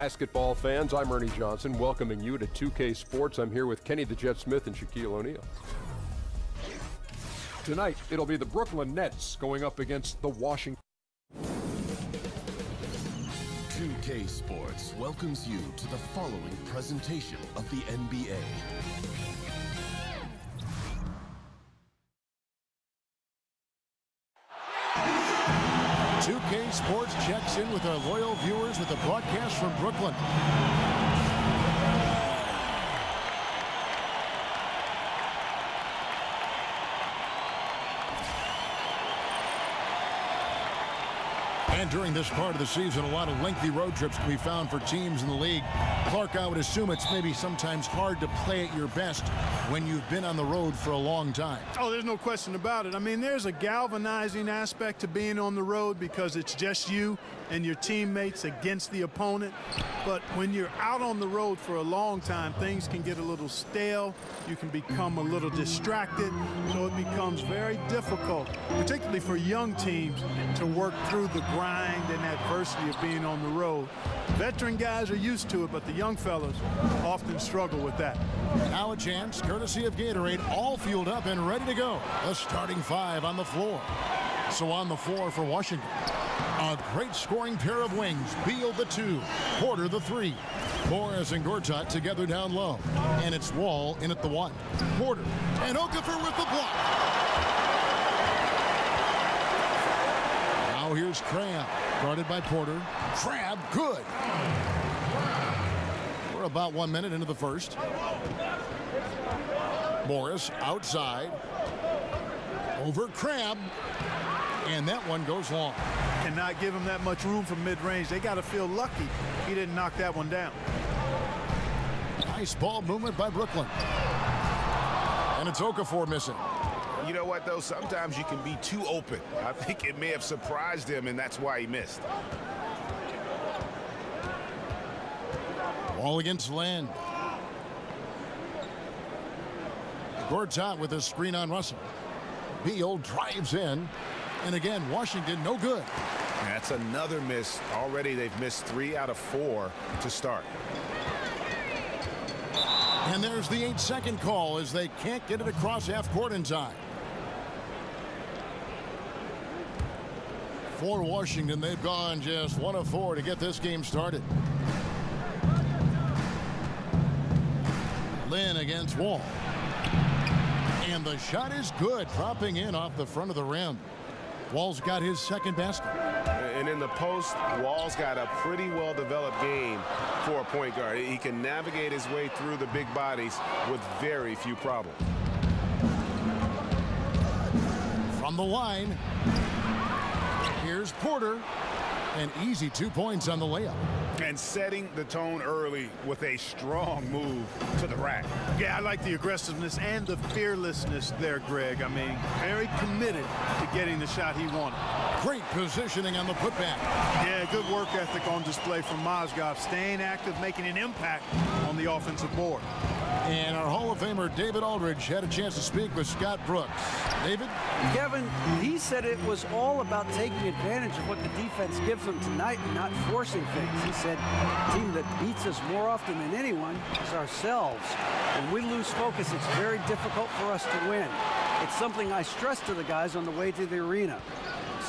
Basketball fans, I'm Ernie Johnson, welcoming you to 2K Sports. I'm here with Kenny the Jet Smith and Shaquille O'Neal. Tonight, it'll be the Brooklyn Nets going up against the Washington. 2K Sports welcomes you to the following presentation of the NBA. 2K Sports checks in with our loyal viewers with a broadcast from Brooklyn. And during this part of the season, a lot of lengthy road trips can be found for teams in the league. Clark, I would assume it's maybe sometimes hard to play at your best when you've been on the road for a long time. Oh, there's no question about it. I mean, there's a galvanizing aspect to being on the road because it's just you and your teammates against the opponent. But when you're out on the road for a long time, things can get a little stale. You can become a little distracted. So it becomes very difficult, particularly for young teams, to work through the grind and adversity of being on the road. Veteran guys are used to it, but the young fellas often struggle with that. Now a chance, courtesy of Gatorade, all fueled up and ready to go. The starting five on the floor. So on the floor for Washington, a great scoring pair of wings. Beal the 2, Porter the 3. Morris and Gortat together down low. And it's Wall in at the 1. Porter and Okafor with the block. Now here's Crab, guarded by Porter. Crab, good. We're about 1 minute into the first. Morris outside. Over Crab. And that one goes long. Cannot give him that much room for mid-range. They got to feel lucky he didn't knock that one down. Nice ball movement by Brooklyn. And it's Okafor missing. You know what, though? Sometimes you can be too open. I think it may have surprised him, and that's why he missed. Wall against Len. Gortat with a screen on Russell. Beal drives in. And again, Washington no good. That's another miss. Already they've missed 3 out of 4 to start. And there's the 8-second call as they can't get it across half court in time. For Washington, they've gone just 1 of 4 to get this game started. Lynn against Wall. And the shot is good, dropping in off the front of the rim. Wall's got his second basket. And in the post, Wall's got a pretty well-developed game for a point guard. He can navigate his way through the big bodies with very few problems. From the line, here's Porter. An easy 2 points on the layup. And setting the tone early with a strong move to the rack. Yeah, I like the aggressiveness and the fearlessness there, Greg. I mean, very committed to getting the shot he wanted. Great positioning on the putback. Yeah, good work ethic on display from Mozgov. Staying active, making an impact on the offensive board. And our Hall of Famer David Aldridge had a chance to speak with Scott Brooks. David? Kevin, he said it was all about taking advantage of what the defense gives them tonight and not forcing things. He said the team that beats us more often than anyone is ourselves. When we lose focus, it's very difficult for us to win. It's something I stress to the guys on the way to the arena.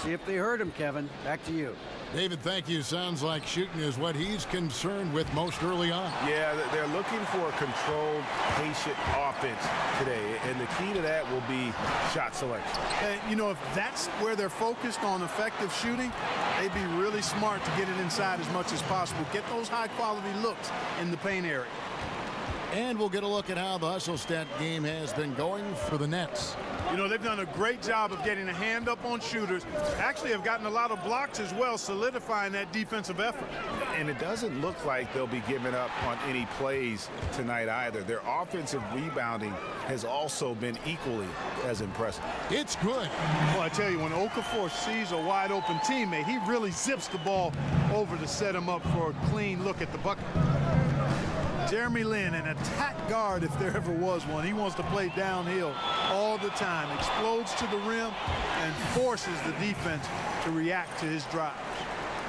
See if they heard him, Kevin. Back to you. David, thank you. Sounds like shooting is what he's concerned with most early on. Yeah, they're looking for a controlled, patient offense today, and the key to that will be shot selection. You know, if that's where they're focused on effective shooting, they'd be really smart to get it inside as much as possible. Get those high-quality looks in the paint area. And we'll get a look at how the hustle stat game has been going for the Nets. You know, they've done a great job of getting a hand up on shooters. Actually have gotten a lot of blocks as well, solidifying that defensive effort. And it doesn't look like they'll be giving up on any plays tonight either. Their offensive rebounding has also been equally as impressive. It's good. Well, I tell you, when Okafor sees a wide open teammate, he really zips the ball over to set him up for a clean look at the bucket. Jeremy Lin, an attack guard if there ever was one. He wants to play downhill all the time, explodes to the rim, and forces the defense to react to his drive.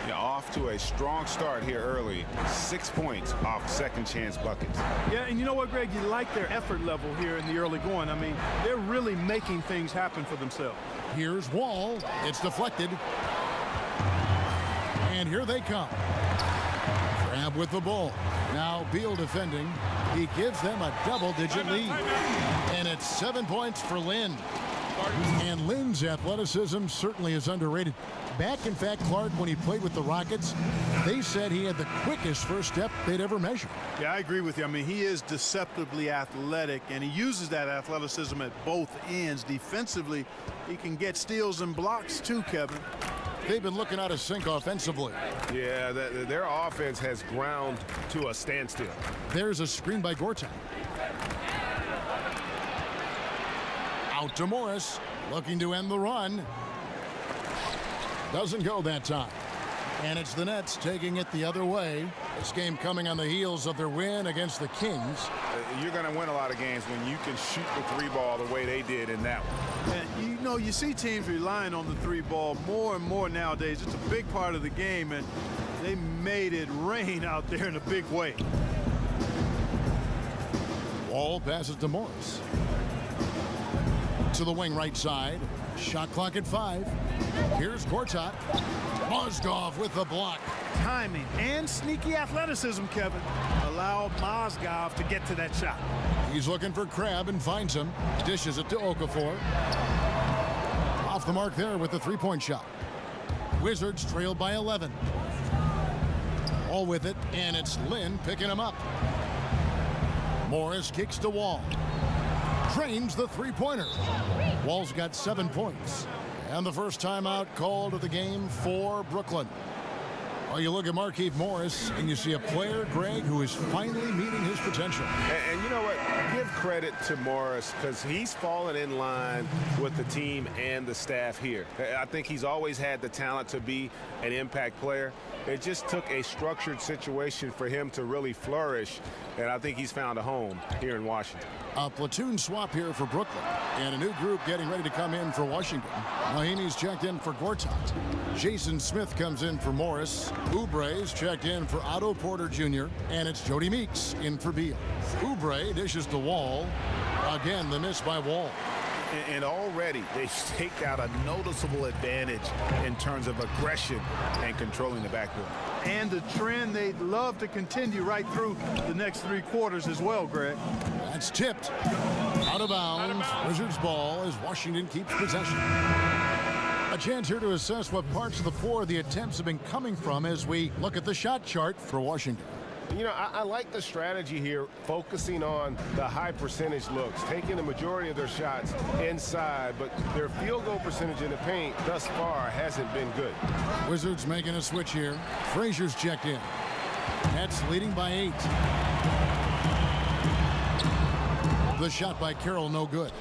Yeah, off to a strong start here early. 6 points off second chance buckets. Yeah, and you know what, Greg? You like their effort level here in the early going. I mean, they're really making things happen for themselves. Here's Wall. It's deflected. And here they come. Grab with the ball. Now Beal defending. He gives them a double-digit lead. And it's 7 points for Lynn. And Lynn's athleticism certainly is underrated. Back, in fact, Clark, when he played with the Rockets, they said he had the quickest first step they'd ever measured. Yeah, I agree with you. I mean, he is deceptively athletic, and he uses that athleticism at both ends. Defensively, he can get steals and blocks too, Kevin. They've been looking out of sync offensively. Yeah, their offense has ground to a standstill. There's a screen by Gortat. Out to Morris, looking to end the run. Doesn't go that time. And it's the Nets taking it the other way. This game coming on the heels of their win against the Kings. You're going to win a lot of games when you can shoot the three ball the way they did in that one. And you know, you see teams relying on the three ball more and more nowadays. It's a big part of the game, and they made it rain out there in a big way. Wall passes to Morris. To the wing right side. Shot clock at 5. Here's Gortat. Mozgov with the block. Timing and sneaky athleticism, Kevin, allowed Mozgov to get to that shot. He's looking for Crabbe and finds him. Dishes it to Okafor. Off the mark there with the three-point shot. Wizards trail by 11. All with it, and it's Lynn picking him up. Morris kicks to Wall. Drains the three-pointer. Wall's got 7 points. And the first timeout called of the game for Brooklyn. Well, you look at Markieff Morris, and you see a player, Greg, who is finally meeting his potential. And you know what? Give credit to Morris because he's fallen in line with the team and the staff here. I think he's always had the talent to be an impact player. It just took a structured situation for him to really flourish, and I think he's found a home here in Washington. A platoon swap here for Brooklyn, and a new group getting ready to come in for Washington. Mahinmi's checked in for Gortat. Jason Smith comes in for Morris. Oubre's checked in for Otto Porter Jr., and it's Jody Meeks in for Beal. Oubre dishes to Wall. Again, the miss by Wall. And already they've staked out a noticeable advantage in terms of aggression and controlling the backboard. And the trend they'd love to continue right through the next 3 quarters as well, Greg. That's tipped. Out of bounds. Wizards ball as Washington keeps possession. A chance here to assess what parts of the floor the attempts have been coming from as we look at the shot chart for Washington. You know, I like the strategy here, focusing on the high percentage looks, taking the majority of their shots inside, but their field goal percentage in the paint thus far hasn't been good. Wizards making a switch here. Frazier's checked in. Nets leading by 8. The shot by Carroll, no good.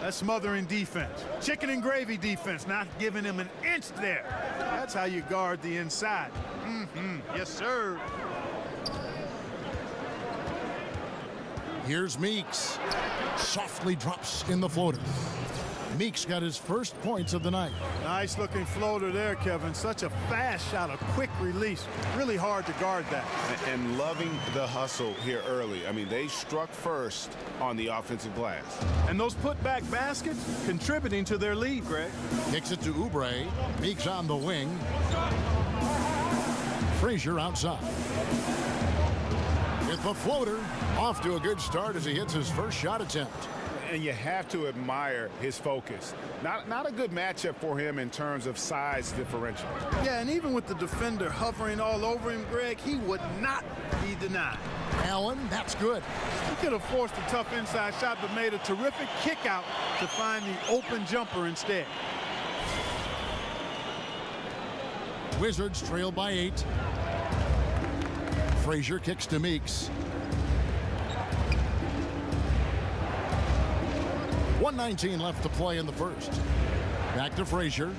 That's smothering defense. Chicken and gravy defense, not giving him an inch there. That's how you guard the inside. Yes, sir. Here's Meeks. Softly drops in the floater. Meeks got his first points of the night. Nice looking floater there, Kevin. Such a fast shot, a quick release. Really hard to guard that. And loving the hustle here early. I mean, they struck first on the offensive glass. And those putback baskets contributing to their lead, Greg. Kicks it to Oubre. Meeks on the wing. Frazier outside. With the floater, off to a good start as he hits his first shot attempt. And you have to admire his focus. Not a good matchup for him in terms of size differential. Yeah, and even with the defender hovering all over him, Greg, he would not be denied. Allen, that's good. He could have forced a tough inside shot, but made a terrific kick out to find the open jumper instead. Wizards trail by 8. Frazier kicks to Meeks. 1:19 left to play in the first. Back to Frazier.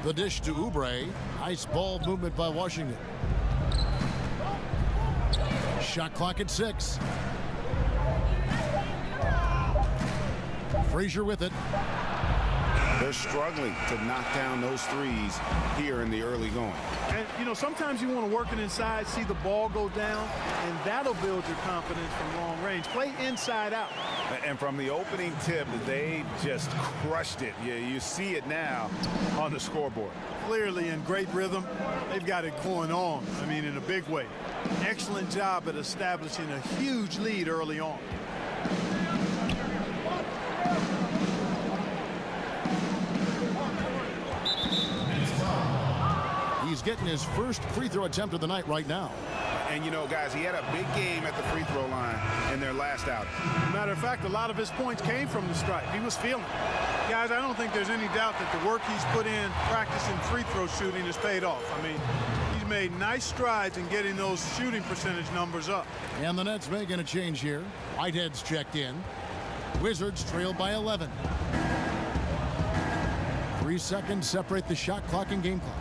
The dish to Oubre. Nice ball movement by Washington. Shot clock at 6. Frazier with it. They're struggling to knock down those threes here in the early going. And, you know, sometimes you want to work it inside, see the ball go down, and that'll build your confidence from long range. Play inside out. And from the opening tip, they just crushed it. You see it now on the scoreboard. Clearly in great rhythm. They've got it going on, I mean, in a big way. Excellent job at establishing a huge lead early on. He's getting his first free throw attempt of the night right now. And, you know, guys, he had a big game at the free throw line in their last outing. Matter of fact, a lot of his points came from the stripe. He was feeling it. Guys, I don't think there's any doubt that the work he's put in practicing free throw shooting has paid off. I mean, he's made nice strides in getting those shooting percentage numbers up. And the Nets making a change here. Whitehead's checked in. Wizards trail by 11. 3 seconds separate the shot clock and game clock.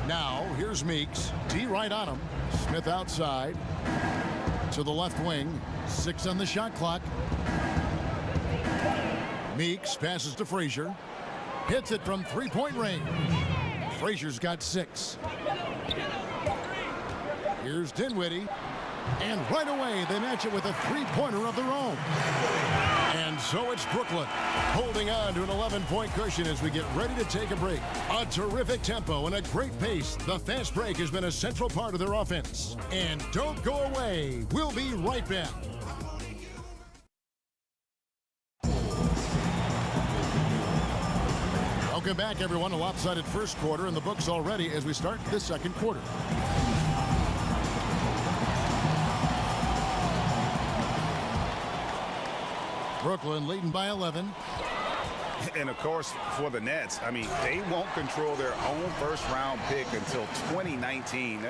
Now, here's Meeks. D right on him. Smith outside. To the left wing. 6 on the shot clock. Meeks passes to Frazier. Hits it from three-point range. Frazier's got 6. Here's Dinwiddie. And right away, they match it with a three-pointer of their own. And so it's Brooklyn holding on to an 11-point cushion as we get ready to take a break. A terrific tempo and a great pace. The fast break has been a central part of their offense. And don't go away. We'll be right back. Welcome back, everyone. A lopsided first quarter in the books already as we start the second quarter. Brooklyn leading by 11. And, of course, for the Nets, I mean, they won't control their own first-round pick until 2019.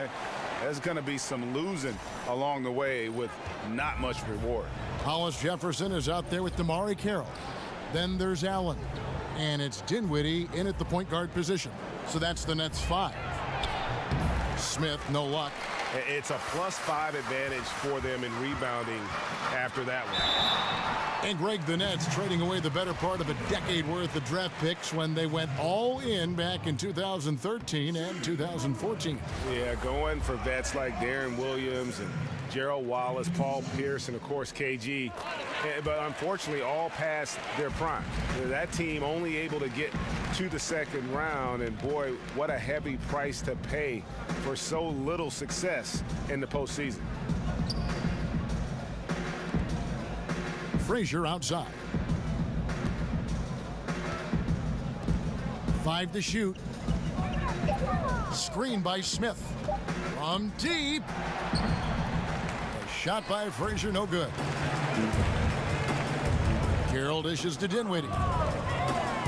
There's going to be some losing along the way with not much reward. Hollis Jefferson is out there with DeMarre Carroll. Then there's Allen. And it's Dinwiddie in at the point guard position. So that's the Nets 5. Smith, no luck. It's a +5 advantage for them in rebounding after that one. And Greg, the Nets trading away the better part of a decade worth of draft picks when they went all in back in 2013 and 2014. Yeah, going for vets like Darren Williams and Gerald Wallace, Paul Pierce, and of course KG. But unfortunately, all past their prime. That team only able to get to the second round, and boy, what a heavy price to pay for so little success in the postseason. Frazier outside. 5 to shoot. Screen by Smith. From deep. A shot by Frazier, no good. Carroll dishes to Dinwiddie.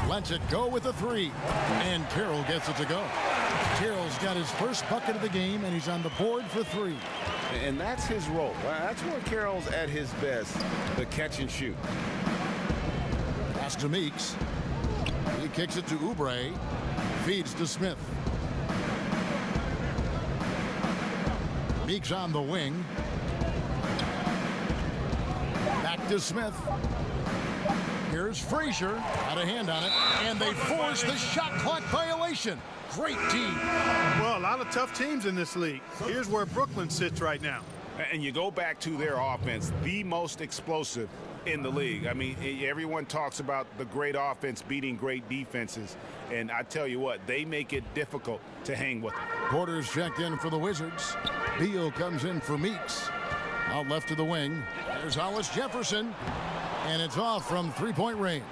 Lets it go with a 3. And Carroll gets it to go. Carroll's got his first bucket of the game, and he's on the board for 3. And that's his role. That's where Carroll's at his best, the catch and shoot. Pass to Meeks. He kicks it to Oubre. Feeds to Smith. Meeks on the wing. Back to Smith. Here's Frazier. Got a hand on it. And they force the shot clock violation. Great team. Well, a lot of tough teams in this league. Here's where Brooklyn sits right now. And you go back to their offense, the most explosive in the league. I mean, everyone talks about the great offense beating great defenses. And I tell you what, they make it difficult to hang with them. Porter's checked in for the Wizards. Beal comes in for Meeks. Out left to the wing. There's Hollis Jefferson. And it's off from three-point range.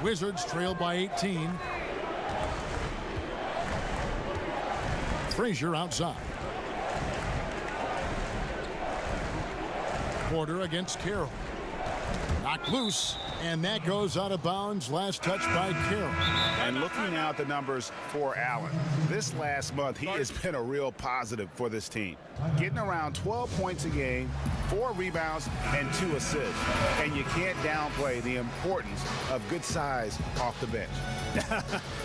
Wizards trail by 18. Frazier outside. Porter against Carroll. Knocked loose, and that goes out of bounds. Last touch by Carroll. And looking now at the numbers for Allen, this last month he has been a real positive for this team. Getting around 12 points a game, 4 rebounds, and 2 assists. And you can't downplay the importance of good size off the bench.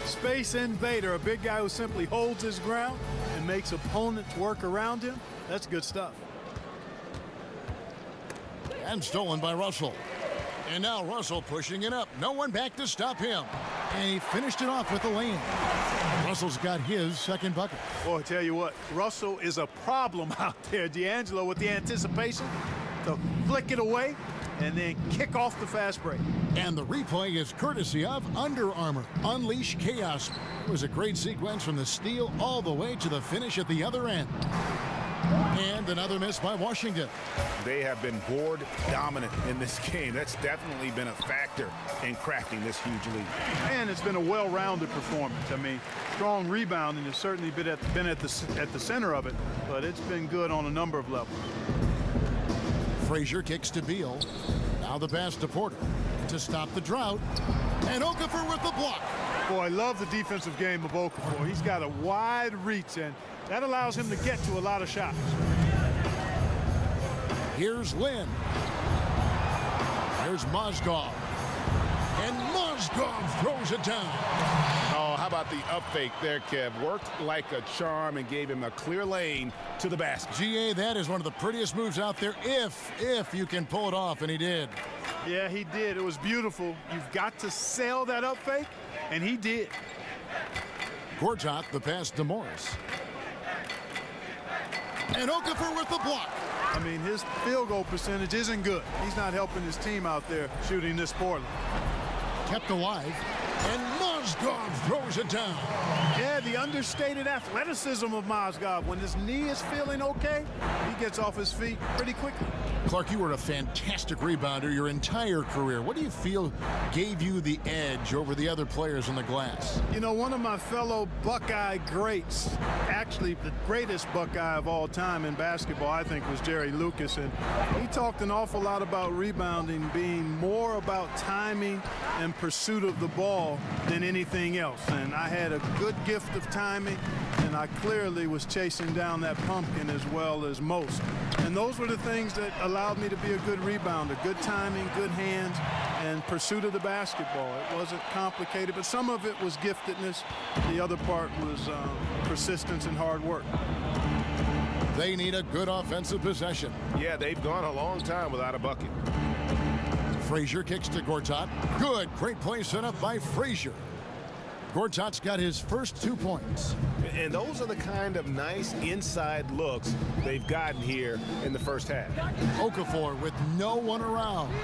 Space invader, a big guy who simply holds his ground and makes opponents work around him. That's good stuff. And stolen by Russell. And now Russell pushing it up. No one back to stop him. And he finished it off with the lane. Russell's got his second bucket. Boy, I tell you what, Russell is a problem out there. D'Angelo with the anticipation to flick it away and then kick off the fast break. And the replay is courtesy of Under Armour. Unleash chaos. It was a great sequence from the steal all the way to the finish at the other end. And another miss by Washington. They have been board dominant in this game. That's definitely been a factor in cracking this huge lead. And it's been a well-rounded performance. I mean, strong rebounding has certainly been at the center of it, but it's been good on a number of levels. Frazier kicks to Beal. Now the pass to Porter to stop the drought. And Okafor with the block. Boy, I love the defensive game of Okafor. He's got a wide reach, and that allows him to get to a lot of shots. Here's Lynn. Here's Mozgov. And Mozgov throws it down. Oh, how about the up fake there, Kev? Worked like a charm and gave him a clear lane to the basket. GA, that is one of the prettiest moves out there if you can pull it off, and he did. Yeah, he did. It was beautiful. You've got to sell that up fake, and he did. Gortat, the pass to Morris. And Okafor with the block. I mean, his field goal percentage isn't good. He's not helping his team out there shooting this poorly. Kept alive. And Mozgov throws it down. Yeah, the understated athleticism of Mozgov. When his knee is feeling okay, he gets off his feet pretty quickly. Clark, you were a fantastic rebounder your entire career. What do you feel gave you the edge over the other players in the glass? You know, one of my fellow Buckeye greats, actually the greatest Buckeye of all time in basketball, I think, was Jerry Lucas. And he talked an awful lot about rebounding being more about timing and pursuit of the ball than anything else. And I had a good gift of timing, and I clearly was chasing down that pumpkin as well as most. And those were the things that allowed me to be a good rebounder. Good timing, good hands, and pursuit of the basketball. It wasn't complicated, but some of it was giftedness. The other part was persistence and hard work. They need a good offensive possession. Yeah, they've gone a long time without a bucket. Frazier kicks to Gortat. Good, great play set up by Frazier. Gortat's got his first 2 points. And those are the kind of nice inside looks they've gotten here in the first half. Okafor with no one around.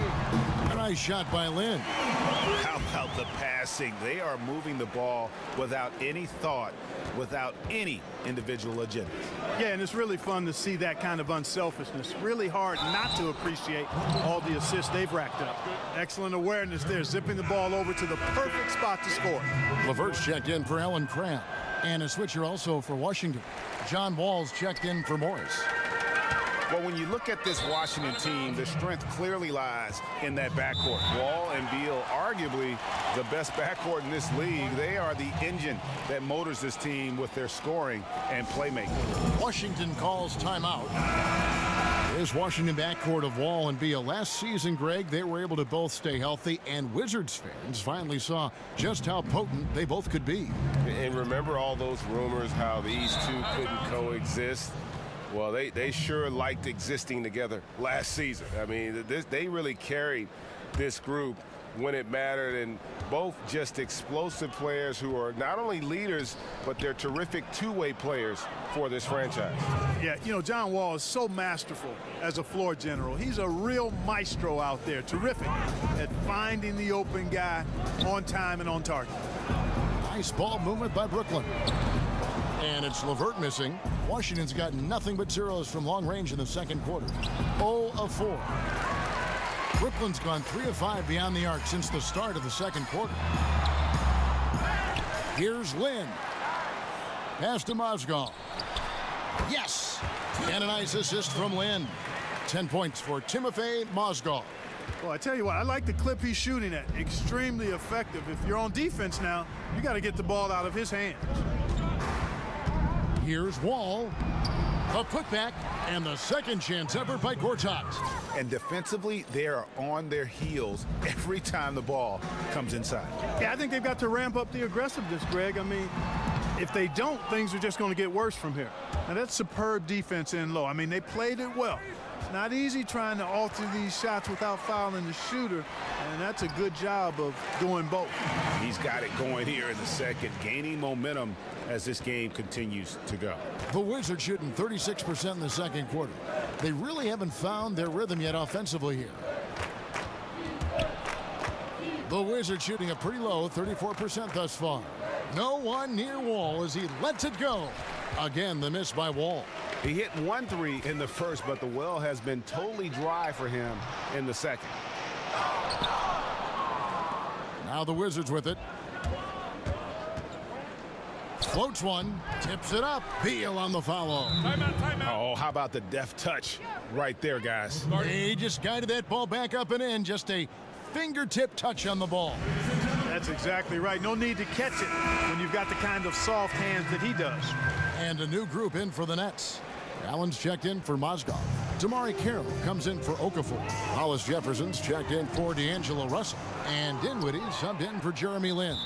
A nice shot by Lynn. How about the passing? They are moving the ball without any thought, without any individual agenda. Yeah, and it's really fun to see that kind of unselfishness. Really hard not to appreciate all the assists they've racked up. Excellent awareness there, zipping the ball over to the perfect spot to score. LeVert's checked in for Allen Cramp. And a switcher also for Washington. John Wall's checked in for Morris. Well, when you look at this Washington team, the strength clearly lies in that backcourt. Wall and Beal, arguably the best backcourt in this league. They are the engine that motors this team with their scoring and playmaking. Washington calls timeout. This Washington backcourt of Wall and Beal. Last season, Greg, they were able to both stay healthy, and Wizards fans finally saw just how potent they both could be. And remember all those rumors how these two couldn't coexist? Well, they sure liked existing together last season. I mean, they really carried this group when it mattered, and both just explosive players who are not only leaders, but they're terrific two-way players for this franchise. Yeah, you know, John Wall is so masterful as a floor general. He's a real maestro out there, terrific at finding the open guy on time and on target. Nice ball movement by Brooklyn. And it's LeVert missing. Washington's got nothing but zeros from long range in the second quarter. 0 of 4. Brooklyn's gone 3 of 5 beyond the arc since the start of the second quarter. Here's Lynn. Pass to Mozgov. Yes! And a nice assist from Lynn. 10 points for Timofey Mozgov. Well, I tell you what, I like the clip he's shooting at. Extremely effective. If you're on defense now, you got to get the ball out of his hands. Here's Wall. A putback, and the second chance ever by Gortat. And defensively, they are on their heels every time the ball comes inside. Yeah, I think they've got to ramp up the aggressiveness, Greg. I mean, If they don't, things are just going to get worse from here. Now, that's superb defense in low. I mean, they played it well. It's not easy trying to alter these shots without fouling the shooter, and that's a good job of doing both. He's got it going here in the second, gaining momentum as this game continues to go. The Wizards shooting 36% in the second quarter. They really haven't found their rhythm yet offensively here. The Wizards shooting a pretty low 34% thus far. No one near Wall as he lets it go. Again, the miss by Wall. He hit 1 3 in the first, but the well has been totally dry for him in the second. Now the Wizards with it. Floats one, tips it up. Beal on the follow. Timeout. Oh, how about the deft touch right there, guys? He just guided that ball back up and in. Just a fingertip touch on the ball. That's exactly right. No need to catch it when you've got the kind of soft hands that he does. And a new group in for the Nets. Allen's checked in for Mozgov. Damari Carroll comes in for Okafor. Hollis Jefferson's checked in for D'Angelo Russell. And Dinwiddie subbed in for Jeremy Lin.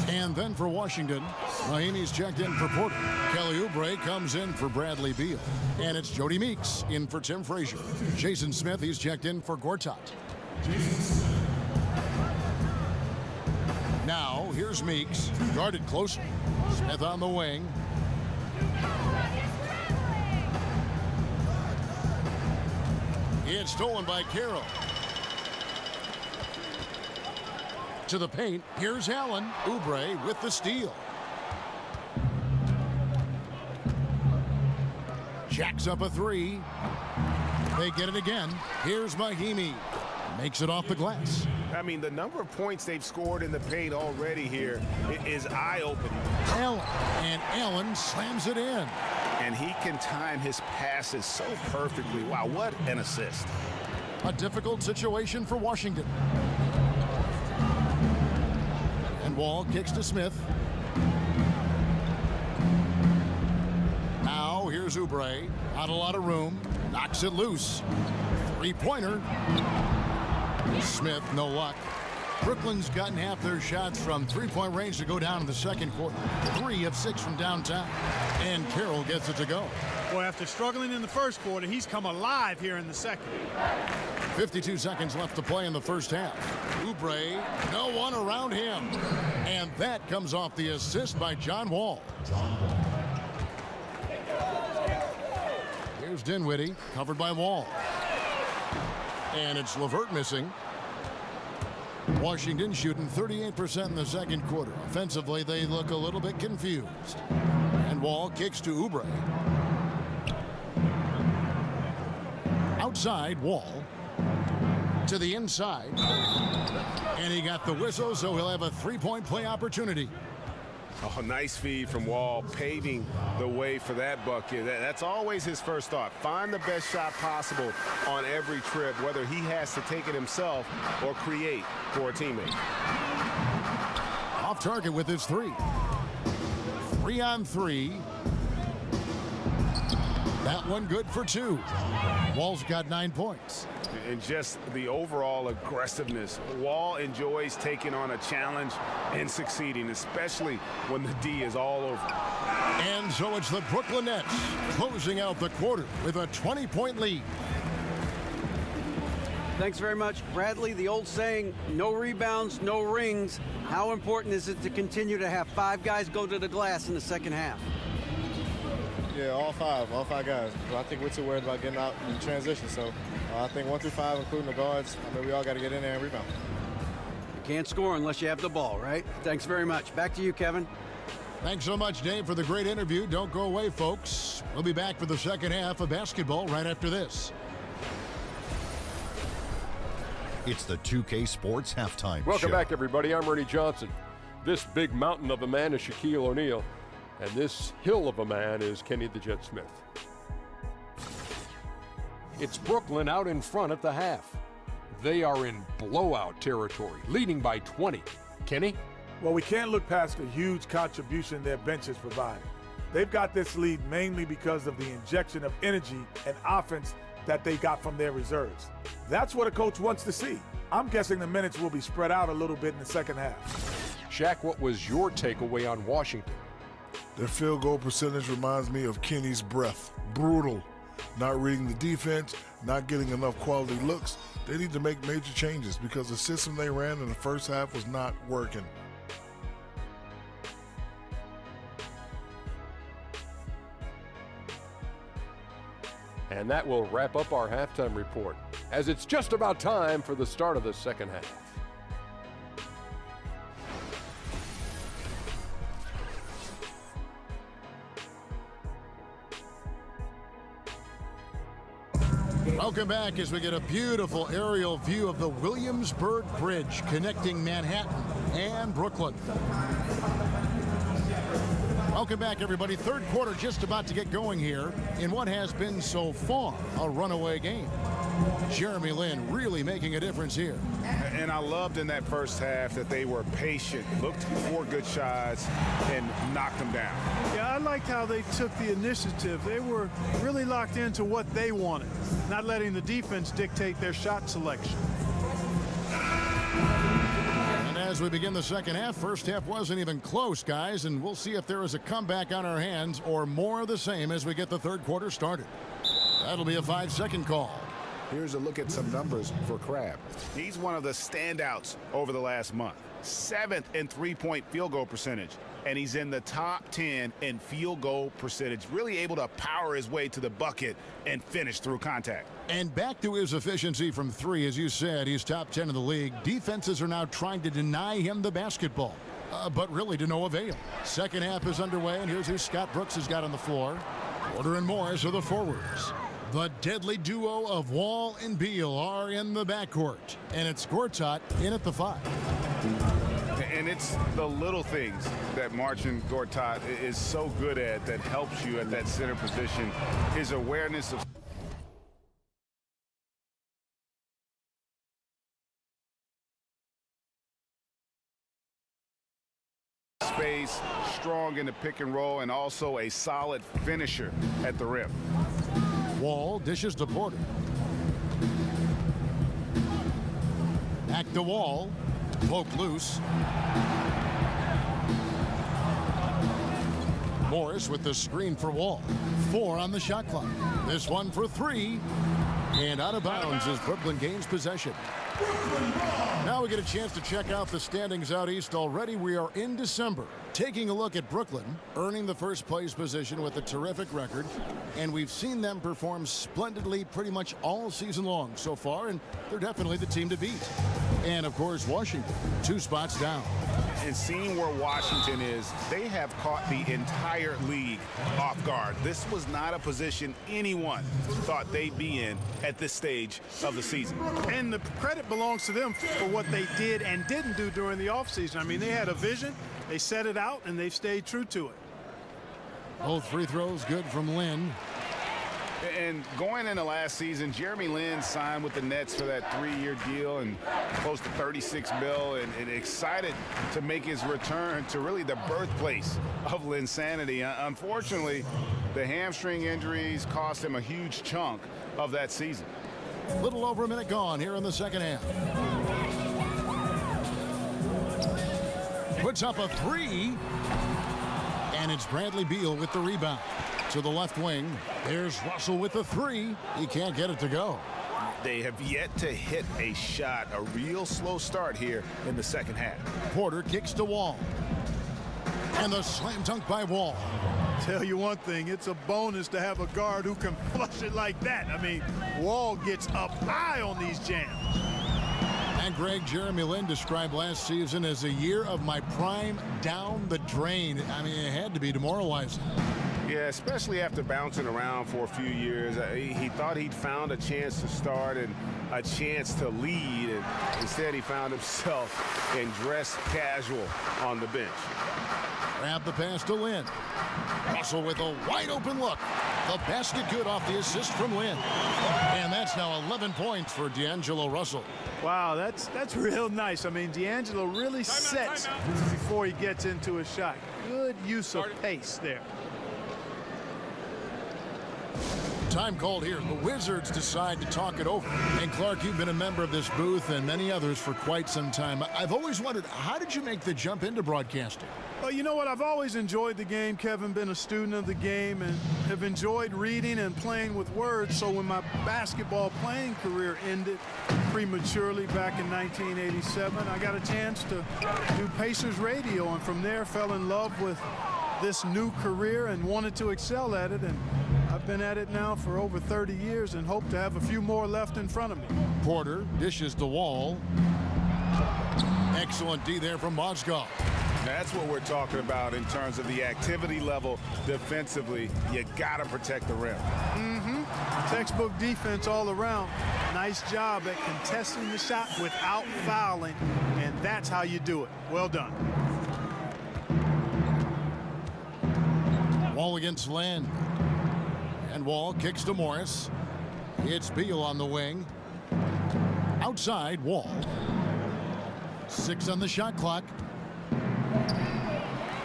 And then for Washington, Mahinmi's checked in for Porter. Kelly Oubre comes in for Bradley Beal. And it's Jody Meeks in for Tim Frazier. Jason Smith, he's checked in for Gortat. Now, here's Meeks, guarded closer. Smith on the wing. It's stolen by Carroll. To the paint, here's Allen. Oubre with the steal. Jacks up a three. They get it again. Here's Mahinmi. Makes it off the glass. I mean, the number of points they've scored in the paint already here is eye-opening. Allen slams it in. And he can time his passes so perfectly. Wow, what an assist. A difficult situation for Washington. And Wall kicks to Smith. Now here's Oubre. Not a lot of room. Knocks it loose. Three-pointer. Smith, no luck. Brooklyn's gotten half their shots from three-point range to go down in the second quarter. 3 of 6 from downtown. And Carroll gets it to go. Boy, after struggling in the first quarter, he's come alive here in the second. 52 seconds left to play in the first half. Oubre, no one around him. And that comes off the assist by John Wall. Here's Dinwiddie, covered by Wall. And it's LeVert missing. Washington shooting 38% in the second quarter. Offensively, they look a little bit confused. And Wall kicks to Oubre. Outside, Wall. To the inside. And he got the whistle, so he'll have a three-point play opportunity. Oh, nice feed from Wall, paving the way for that bucket. That's always his first thought. Find the best shot possible on every trip, whether he has to take it himself or create for a teammate. Off target with his three. 3-on-3. That one good for 2. Wall's got 9 points. And just the overall aggressiveness. Wall enjoys taking on a challenge and succeeding, especially when the D is all over. And so it's the Brooklyn Nets closing out the quarter with a 20-point lead. Thanks very much, Bradley. The old saying, no rebounds, no rings. How important is it to continue to have 5 guys go to the glass in the second half? Yeah, all five guys. I think we're too worried about getting out in transition. So I think 1 through 5, including the guards, I mean, we all got to get in there and rebound. You can't score unless you have the ball, right? Thanks very much. Back to you, Kevin. Thanks so much, Dave, for the great interview. Don't go away, folks. We'll be back for the second half of basketball right after this. It's the 2K Sports Halftime Show. Welcome back, everybody. I'm Ernie Johnson. This big mountain of a man is Shaquille O'Neal, and this hill of a man is Kenny the Jet Smith. It's Brooklyn out in front at the half. They are in blowout territory, leading by 20. Kenny? Well, we can't look past the huge contribution their bench has provided. They've got this lead mainly because of the injection of energy and offense that they got from their reserves. That's what a coach wants to see. I'm guessing the minutes will be spread out a little bit in the second half. Shaq, what was your takeaway on Washington? Their field goal percentage reminds me of Kenny's breath. Brutal. Not reading the defense, not getting enough quality looks. They need to make major changes because the system they ran in the first half was not working. And that will wrap up our halftime report, as it's just about time for the start of the second half. Welcome back as we get a beautiful aerial view of the Williamsburg Bridge connecting Manhattan and Brooklyn. Welcome back, everybody. Third quarter just about to get going here in what has been so far a runaway game. Jeremy Lin really making a difference here. And I loved in that first half that they were patient, looked for good shots, and knocked them down. Yeah, I liked how they took the initiative. They were really locked into what they wanted, not letting the defense dictate their shot selection. And as we begin the second half, first half wasn't even close, guys, and we'll see if there is a comeback on our hands or more of the same as we get the third quarter started. That'll be a 5-second call. Here's a look at some numbers for Crabbe. He's one of the standouts over the last month. 7th in three-point field goal percentage. And he's in the top 10 in field goal percentage. Really able to power his way to the bucket and finish through contact. And back to his efficiency from three, as you said, he's top 10 in the league. Defenses are now trying to deny him the basketball, but really to no avail. Second half is underway, and here's who Scott Brooks has got on the floor. Porter and Morris are the forwards. The deadly duo of Wall and Beal are in the backcourt, and it's Gortat in at the 5. And it's the little things that Marcin Gortat is so good at that helps you at that center position. His awareness of space, strong in the pick and roll, and also a solid finisher at the rim. Wall dishes to Porter. Back to Wall. Poke loose. Morris with the screen for Wall. 4 on the shot clock. This one for 3. And out of bounds as Brooklyn gains possession. Now we get a chance to check out the standings out east already. We are in December. Taking a look at Brooklyn, earning the first place position with a terrific record. And we've seen them perform splendidly pretty much all season long so far, and they're definitely the team to beat. And, of course, Washington, 2 spots down. And seeing where Washington is, they have caught the entire league off guard. This was not a position anyone thought they'd be in at this stage of the season. And the credit belongs to them for what they did and didn't do during the offseason. I mean, they had a vision, they set it out, and they've stayed true to it. Both free throws good from Lin. And going into last season, Jeremy Lin signed with the Nets for that 3-year deal and close to $36 million, and excited to make his return to really the birthplace of Linsanity. Unfortunately, the hamstring injuries cost him a huge chunk of that season. A little over a minute gone here in the second half. Puts up a 3. And it's Bradley Beal with the rebound. To the left wing, there's Russell with the 3. He can't get it to go. They have yet to hit a shot, a real slow start here in the second half. Porter kicks to Wall. And the slam dunk by Wall. Tell you one thing, it's a bonus to have a guard who can flush it like that. I mean, Wall gets up high on these jams. And Greg, Jeremy Lin described last season as a year of my prime down the drain. I mean, it had to be demoralizing. Yeah, especially after bouncing around for a few years. He thought he'd found a chance to start and a chance to lead, and instead he found himself in dress casual on the bench. Grab the pass to Lin. Russell with a wide open look. The basket good off the assist from Lin. And that's now 11 points for D'Angelo Russell. Wow, that's real nice. I mean, D'Angelo really sets before he gets into a shot. Good use of pace there. Time called here. The Wizards decide to talk it over. And Clark, you've been a member of this booth and many others for quite some time. I've always wondered, how did you make the jump into broadcasting? Well, you know what? I've always enjoyed the game, Kevin, been a student of the game, and have enjoyed reading and playing with words. So when my basketball playing career ended prematurely back in 1987, I got a chance to do Pacers radio, and from there fell in love with this new career and wanted to excel at it. And I've been at it now for over 30 years and hope to have a few more left in front of me. Porter dishes the Wall. Excellent D there from Mozgov. That's what we're talking about in terms of the activity level defensively. You got to protect the rim. Textbook defense all around. Nice job at contesting the shot without fouling, and that's how you do it. Well done. Wall against Lynn. And Wall kicks to Morris. It's Beal on the wing. Outside, Wall. 6 on the shot clock.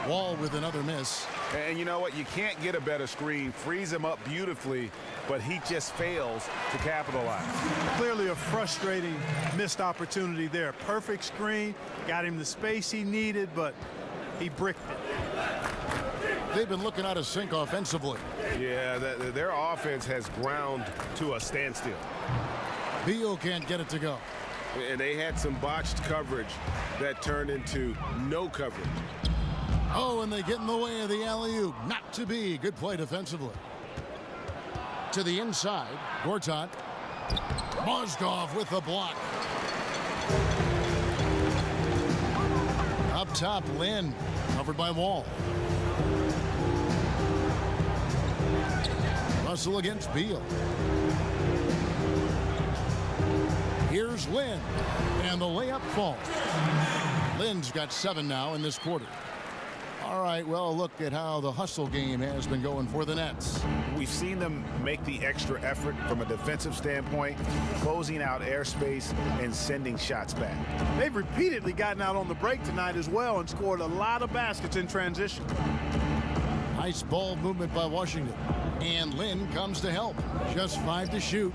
Wall with another miss. And you know what? You can't get a better screen. Frees him up beautifully, but he just fails to capitalize. Clearly a frustrating missed opportunity there. Perfect screen, got him the space he needed, but he bricked it. They've been looking out of sync offensively. Yeah, their offense has ground to a standstill. Beal can't get it to go. And they had some botched coverage that turned into no coverage. Oh, and they get in the way of the alley-oop. Not to be. Good play defensively. To the inside, Gortat. Mozgov with the block. Up top, Lynn, covered by Wall. Russell against Beal. Here's Lynn, and the layup falls. Lynn's got 7 now in this quarter. All right, well, look at how the hustle game has been going for the Nets. We've seen them make the extra effort from a defensive standpoint, closing out airspace and sending shots back. They've repeatedly gotten out on the break tonight as well and scored a lot of baskets in transition. Nice ball movement by Washington. And Lynn comes to help. Just 5 to shoot.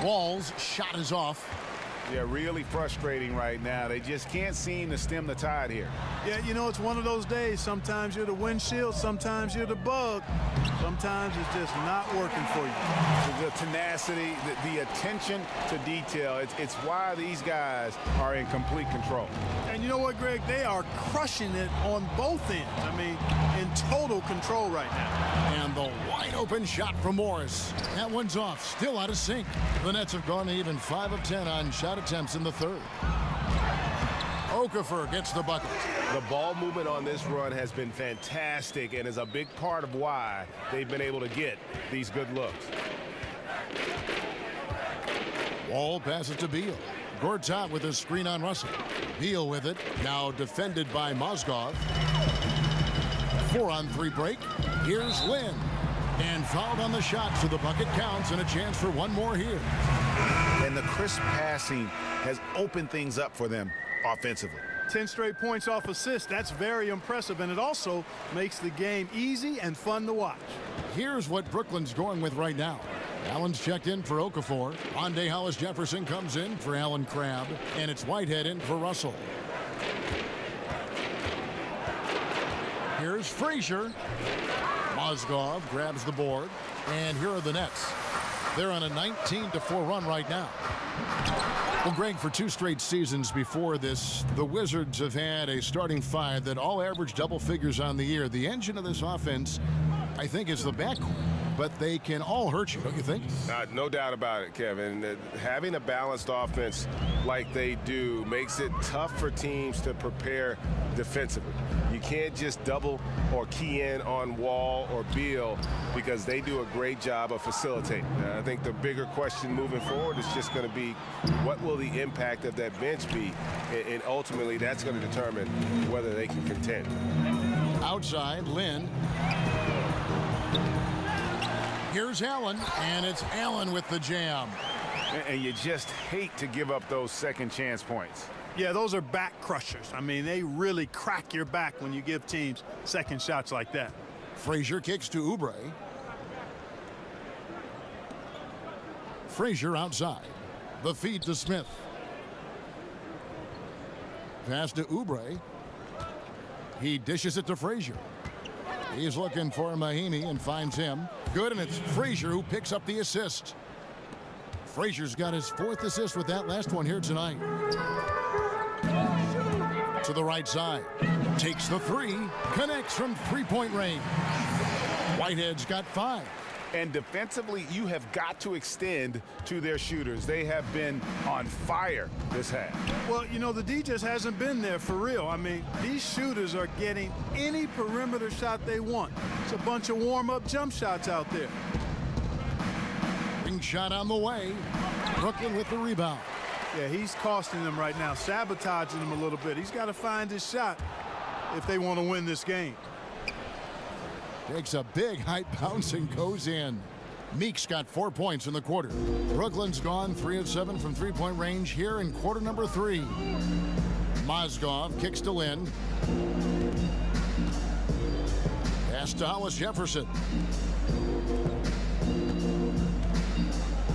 Wall's shot is off. Yeah, really frustrating right now. They just can't seem to stem the tide here. Yeah, you know, it's one of those days. Sometimes you're the windshield, sometimes you're the bug. Sometimes it's just not working for you. The tenacity, the attention to detail, it's why these guys are in complete control. And you know what, Greg? They are crushing it on both ends. I mean, in total control right now. And the wide open shot from Morris. That one's off, still out of sync. The Nets have gone even 5 of 10 on shot attempts in the third. Okafor gets the bucket. The ball movement on this run has been fantastic and is a big part of why they've been able to get these good looks. Wall passes to Beal. Gortat with a screen on Russell. Beal with it. Now defended by Mozgov. 4-on-3 break. Here's Lynn. And fouled on the shot, so the bucket counts and a chance for one more here. And the crisp passing has opened things up for them offensively. 10 straight points off assists. That's very impressive, and it also makes the game easy and fun to watch. Here's what Brooklyn's going with right now. Allen's checked in for Okafor. Rondae Hollis-Jefferson comes in for Allen Crabbe, and it's Whitehead in for Russell. Here's Frazier. Mozgov grabs the board, and here are the Nets. They're on a 19-4 run right now. Well, Greg, for 2 straight seasons before this, the Wizards have had a starting 5 that all average double figures on the year. The engine of this offense, I think, is the backcourt, but they can all hurt you, don't you think? No doubt about it, Kevin. Having a balanced offense like they do makes it tough for teams to prepare defensively. You can't just double or key in on Wall or Beal because they do a great job of facilitating. I think the bigger question moving forward is just going to be what will the impact of that bench be? And ultimately, that's going to determine whether they can contend. Outside, Lynn. Here's Allen, and it's Allen with the jam. And you just hate to give up those second chance points. Yeah, those are back crushers. I mean, they really crack your back when you give teams second shots like that. Frazier kicks to Oubre. Frazier outside. The feed to Smith. Pass to Oubre. He dishes it to Frazier. He's looking for Mahinmi and finds him. Good, and it's Frazier who picks up the assist. Frazier's got his 4th assist with that last one here tonight. To the right side. Takes the 3. Connects from three-point range. Whitehead's got 5. And defensively, you have got to extend to their shooters. They have been on fire this half. Well, you know, the D just hasn't been there for real. I mean, these shooters are getting any perimeter shot they want. It's a bunch of warm-up jump shots out there. Ring shot on the way. Brooklyn with the rebound. Yeah, he's costing them right now, sabotaging them a little bit. He's got to find his shot if they want to win this game. Takes a big height bounce and goes in. Meeks got 4 points in the quarter. Brooklyn's gone 3 of 7 from three-point range here in quarter number 3. Mozgov kicks to Lynn. Pass to Hollis Jefferson.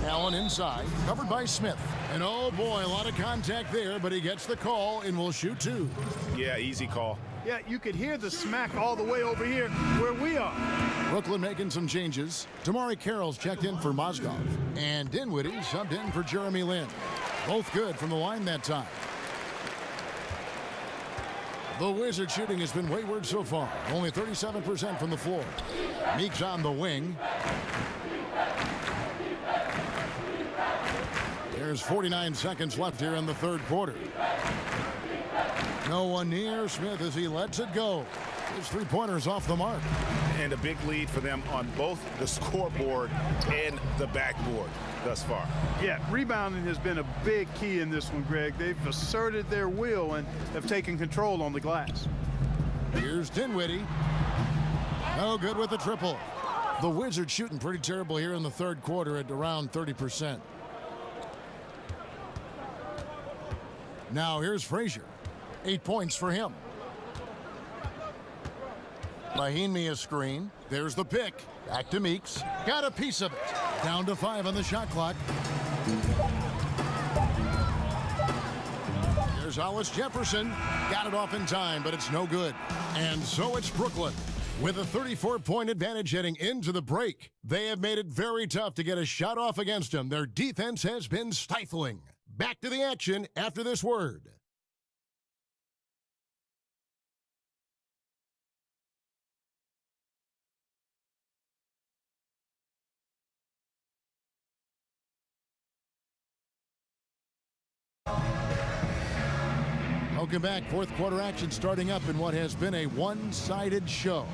Allen inside, covered by Smith. And oh boy, a lot of contact there, but he gets the call and will shoot 2. Yeah, easy call. Yeah, you could hear the smack all the way over here where we are. Brooklyn making some changes. Damari Carroll's checked in for Mozgov. And Dinwiddie subbed in for Jeremy Lin. Both good from the line that time. The Wizard shooting has been wayward so far. Only 37% from the floor. Meeks on the wing. There's 49 seconds left here in the third quarter. No one near Smith as he lets it go. His three-pointers off the mark. And a big lead for them on both the scoreboard and the backboard thus far. Yeah, rebounding has been a big key in this one, Greg. They've asserted their will and have taken control on the glass. Here's Dinwiddie. No good with the triple. The Wizards shooting pretty terrible here in the third quarter at around 30%. Now here's Frazier. 8 points for him. Mahinmi a screen. There's the pick. Back to Meeks. Got a piece of it. Down to 5 on the shot clock. There's Hollis Jefferson. Got it off in time, but it's no good. And so it's Brooklyn with a 34-point advantage heading into the break. They have made it very tough to get a shot off against them. Their defense has been stifling. Back to the action after this word. Welcome back. Fourth quarter action starting up in what has been a one-sided show.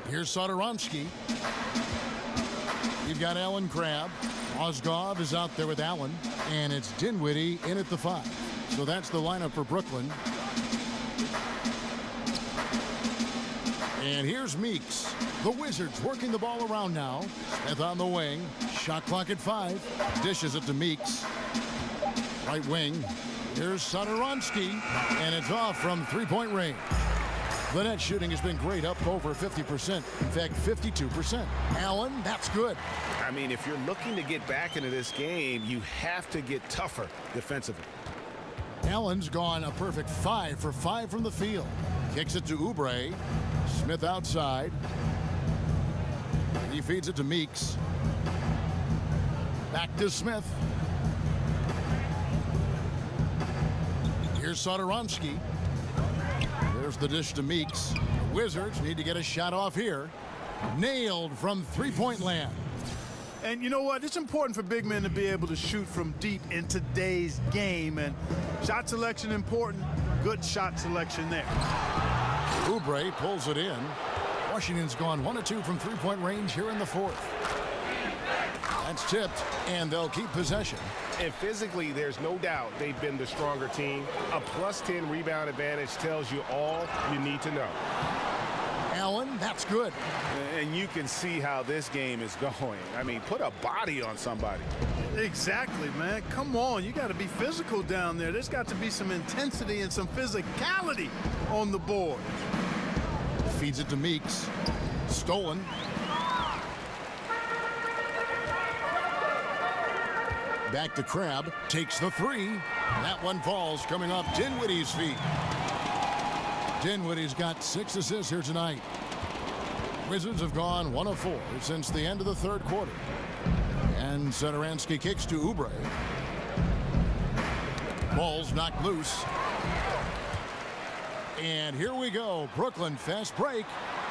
Here's Satoransky. You've got Allen Crabbe. Mozgov is out there with Allen. And it's Dinwiddie in at the 5. So that's the lineup for Brooklyn. And here's Meeks. The Wizards working the ball around now. Smith on the wing. Shot clock at 5. Dishes it to Meeks. Right wing. Here's Satoransky. And it's off from three-point range. The net shooting has been great, up over 50%. In fact, 52%. Allen, that's good. I mean, if you're looking to get back into this game, you have to get tougher defensively. Allen's gone a perfect 5 for 5 from the field. Kicks it to Oubre. Smith outside. He feeds it to Meeks. Back to Smith. Here's Satoransky. There's the dish to Meeks. The Wizards need to get a shot off here. Nailed from three-point land. And you know what? It's important for big men to be able to shoot from deep in today's game. And shot selection important. Good shot selection there. Oubre pulls it in. Washington's gone 1 of 2 from three-point range here in the fourth. That's tipped, and they'll keep possession. And physically, there's no doubt they've been the stronger team. A +10 rebound advantage tells you all you need to know. Allen, that's good. And you can see how this game is going. I mean, put a body on somebody. Exactly, man. Come on. You got to be physical down there. There's got to be some intensity and some physicality on the board. Feeds it to Meeks. Stolen. Back to Crab. Takes the three. That one falls, coming off Dinwiddie's feet. Dinwiddie's got 6 assists here tonight. Wizards have gone 1 of 4 since the end of the third quarter. And Satoransky kicks to Oubre. Ball's knocked loose. And here we go. Brooklyn fast break.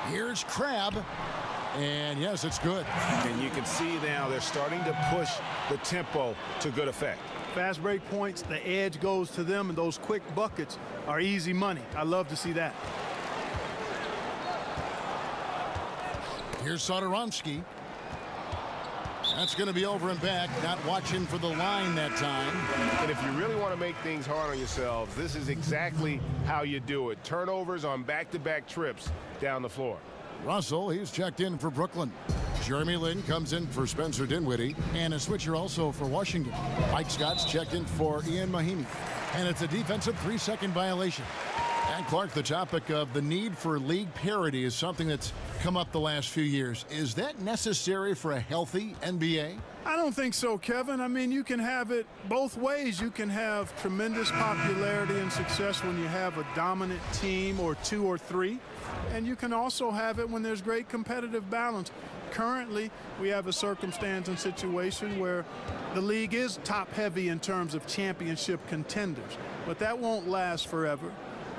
Here's Crab. And yes, it's good. And you can see now they're starting to push the tempo to good effect. Fast break points, the edge goes to them, and those quick buckets are easy money. I love to see that. Here's Satoransky. That's going to be over and back. Not watching for the line that time. And if you really want to make things hard on yourselves, this is exactly how you do it. Turnovers on back-to-back trips down the floor. Russell, he's checked in for Brooklyn. Jeremy Lin comes in for Spencer Dinwiddie. And a switcher also for Washington. Mike Scott's checked in for Ian Mahimi. And it's a defensive 3-second violation. And Clark, the topic of the need for league parity is something that's come up the last few years. Is that necessary for a healthy NBA? I don't think so, Kevin. I mean, you can have it both ways. You can have tremendous popularity and success when you have a dominant team or 2 or 3. And you can also have it when there's great competitive balance. Currently, we have a circumstance and situation where the league is top-heavy in terms of championship contenders. But that won't last forever.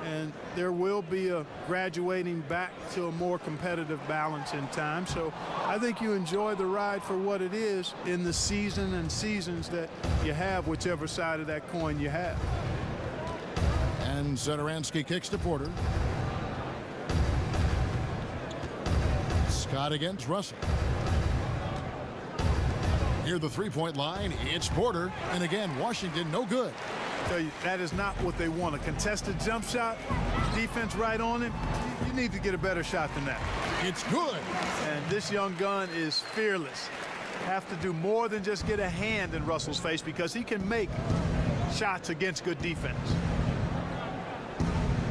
And there will be a graduating back to a more competitive balance in time. So I think you enjoy the ride for what it is in the season and seasons that you have, whichever side of that coin you have. And Satoransky kicks to Porter. Scott against Russell. Near the three-point line, it's Porter. And again, Washington, no good. Tell you, that is not what they want. A contested jump shot, defense right on it. You need to get a better shot than that. It's good. And this young gun is fearless. Have to do more than just get a hand in Russell's face because he can make shots against good defense.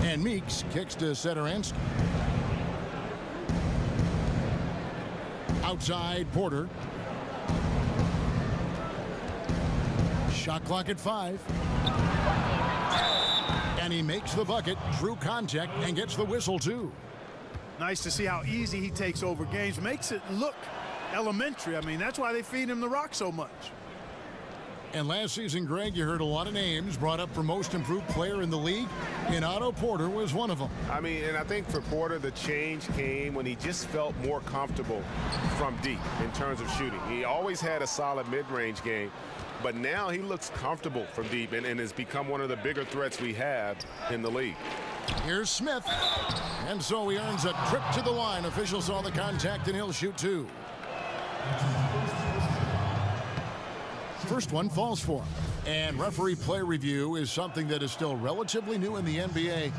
And Meeks kicks to Satoransky. Outside Porter. Shot clock at 5. And he makes the bucket, true contact, and gets the whistle too. Nice to see how easy he takes over games. Makes it look elementary. I mean, that's why they feed him the rock so much. And last season, Greg, you heard a lot of names brought up for most improved player in the league, and Otto Porter was one of them. I mean, and I think for Porter, the change came when he just felt more comfortable from deep in terms of shooting. He always had a solid mid-range game, but now he looks comfortable from deep and has become one of the bigger threats we have in the league. Here's Smith, and so he earns a trip to the line. Officials saw the contact, and he'll shoot 2. First one falls for him. And referee play review is something that is still relatively new in the NBA.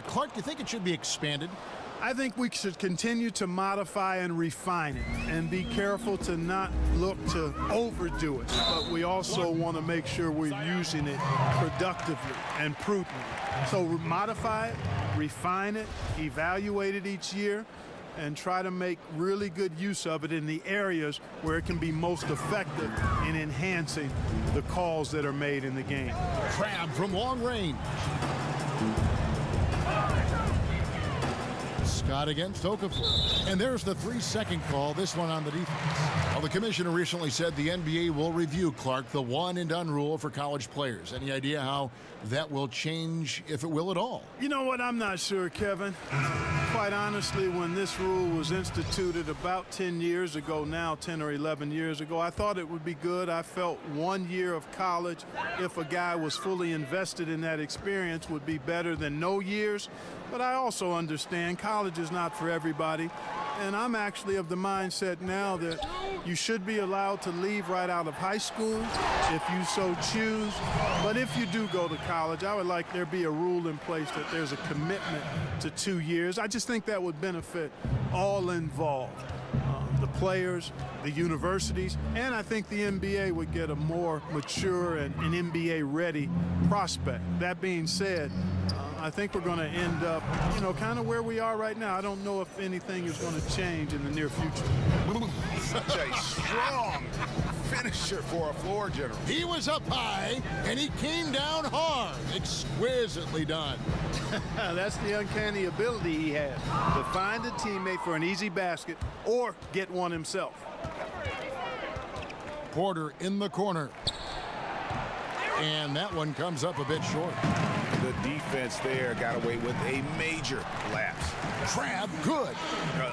Clark, do you think it should be expanded? I think we should continue to modify and refine it and be careful to not look to overdo it. But we also want to make sure we're using it productively and prudently. So modify it, refine it, evaluate it each year, and try to make really good use of it in the areas where it can be most effective in enhancing the calls that are made in the game. Crab from long range. Scott against Okafor. And there's the 3-second call, this one on the defense. Well, the commissioner recently said the NBA will review, Clark, the one-and-done rule for college players. Any idea how that will change, if it will at all? You know what? I'm not sure, Kevin. Quite honestly, when this rule was instituted about 10 years ago now, 10 or 11 years ago, I thought it would be good. I felt 1 year of college, if a guy was fully invested in that experience, would be better than no years. But I also understand college is not for everybody. And I'm actually of the mindset now that you should be allowed to leave right out of high school if you so choose. But if you do go to college, I would like there be a rule in place that there's a commitment to 2 years. I just think that would benefit all involved. The players, the universities, and I think the NBA would get a more mature and an NBA-ready prospect. That being said, I think we're going to end up, kind of where we are right now. I don't know if anything is going to change in the near future. Such a strong finisher for a floor general. He was up high, and he came down hard. Exquisitely done. That's the uncanny ability he has, to find a teammate for an easy basket or get one himself. Porter in the corner. And that one comes up a bit short. The defense there got away with a major lapse. Trav, good.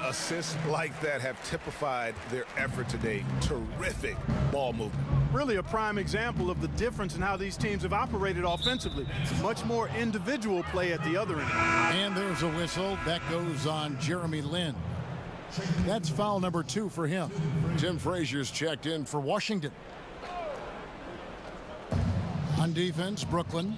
Assists like that have typified their effort today. Terrific ball movement. Really a prime example of the difference in how these teams have operated offensively. Much more individual play at the other end. And there's a whistle. That goes on Jeremy Lin. That's foul number 2 for him. Tim Frazier's checked in for Washington. On defense, Brooklyn.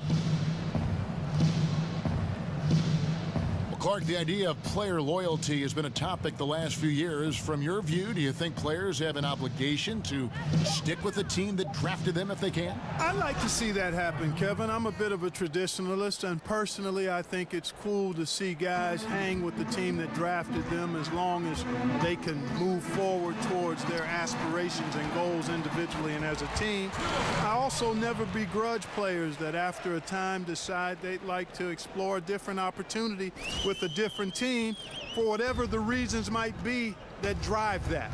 Well, Clark, the idea of player loyalty has been a topic the last few years. From your view, do you think players have an obligation to stick with the team that drafted them if they can? I'd like to see that happen, Kevin. I'm a bit of a traditionalist, and personally, I think it's cool to see guys hang with the team that drafted them as long as they can move forward towards their aspirations and goals individually and as a team. I also never begrudge players that after a time decide they'd like to explore a different opportunity with a different team for whatever the reasons might be that drive that.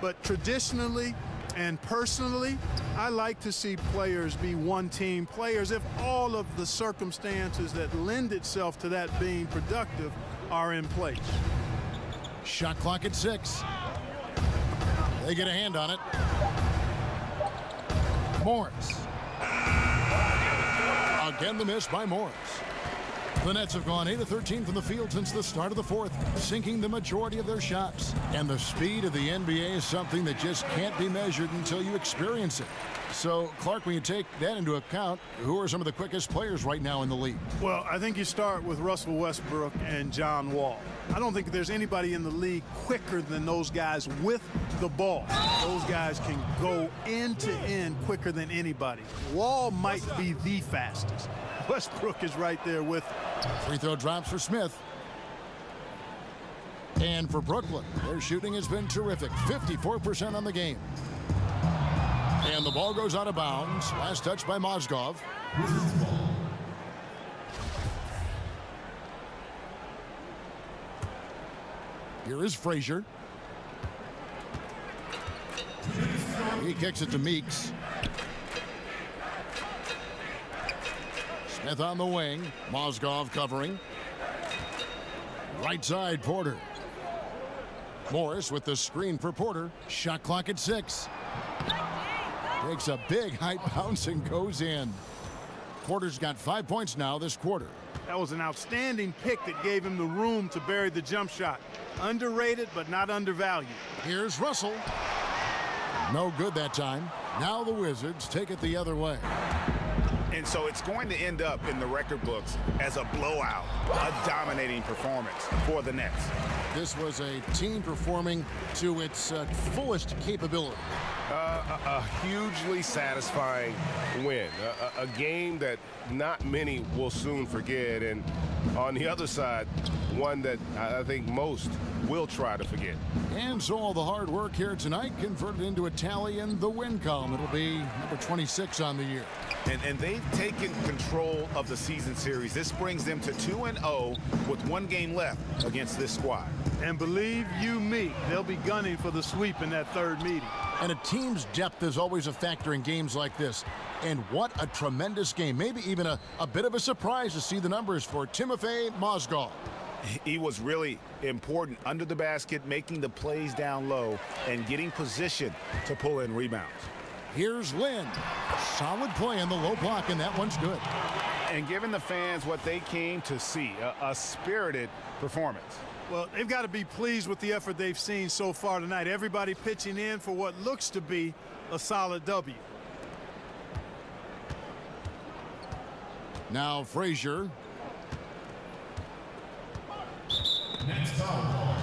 But traditionally and personally, I like to see players be one-team players if all of the circumstances that lend itself to that being productive are in place. Shot clock at 6. They get a hand on it. Morris. Again, the miss by Morris. The Nets have gone 8 of 13 from the field since the start of the fourth, sinking the majority of their shots. And the speed of the NBA is something that just can't be measured until you experience it. So, Clark, when you take that into account, who are some of the quickest players right now in the league? Well, I think you start with Russell Westbrook and John Wall. I don't think there's anybody in the league quicker than those guys with the ball. Those guys can go end to end quicker than anybody. Wall might be the fastest. Westbrook is right there with him. Free throw drops for Smith. And for Brooklyn, their shooting has been terrific. 54% on the game. And the ball goes out of bounds. Last touch by Mozgov. Here is Frazier. He kicks it to Meeks. Smith on the wing. Mozgov covering. Right side, Porter. Morris with the screen for Porter. Shot clock at 6. Takes a big height bounce and goes in. Porter's got 5 points now this quarter. That was an outstanding pick that gave him the room to bury the jump shot. Underrated, but not undervalued. Here's Russell. No good that time. Now the Wizards take it the other way. And so it's going to end up in the record books as a blowout, a dominating performance for the Nets. This was a team performing to its fullest capability. A hugely satisfying win, a game that not many will soon forget, and on the other side, one that I think most will try to forget. And so all the hard work here tonight converted into a tally in the win column. It'll be number 26 on the year. And they've taken control of the season series. This brings them to 2-0 with 1 game left against this squad. And believe you me, they'll be gunning for the sweep in that third meeting. And a team's depth is always a factor in games like this. And what a tremendous game. Maybe even a bit of a surprise to see the numbers for Timofey Mozgov. He was really important under the basket, making the plays down low and getting position to pull in rebounds. Here's Lin. Solid play in the low block, and that one's good. And giving the fans what they came to see, a spirited performance. Well, they've got to be pleased with the effort they've seen so far tonight. Everybody pitching in for what looks to be a solid W. Now Frazier. Next foul.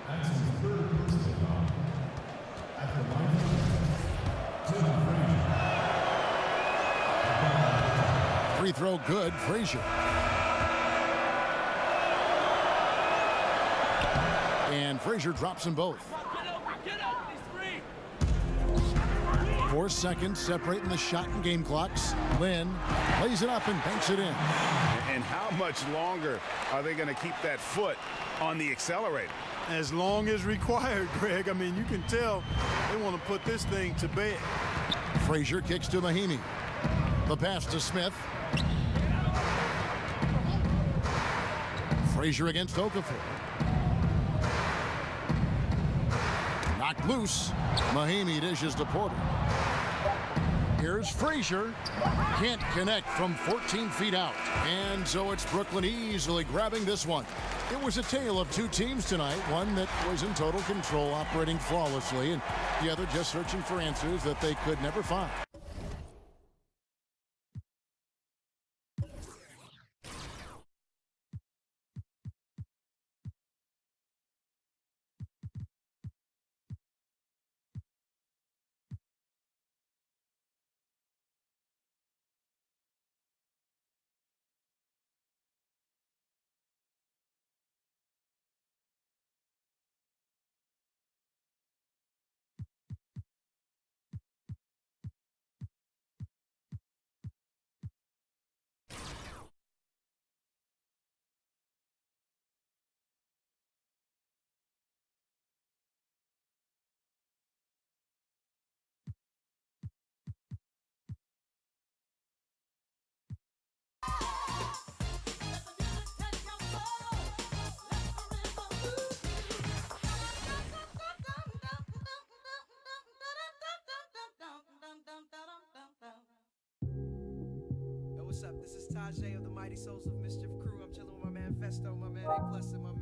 That's his third personal foul. At the line, Tim Frazier. Free throw good, Frazier. And Frazier drops them both. 4 seconds separating the shot and game clocks. Lynn lays it up and banks it in. And how much longer are they going to keep that foot on the accelerator? As long as required, Greg. I mean, you can tell they want to put this thing to bed. Frazier kicks to Mahimi. The pass to Smith. Frazier against Okafor. Knocked loose. Mahimi dishes to Porter. Here's Frazier. Can't connect from 14 feet out. And so it's Brooklyn easily grabbing this one. It was a tale of two teams tonight. One that was in total control, operating flawlessly, and the other just searching for answers that they could never find. What's up? This is Tajay of the Mighty Souls of Mischief crew. I'm chilling with my man Festo, my man A Plus, and my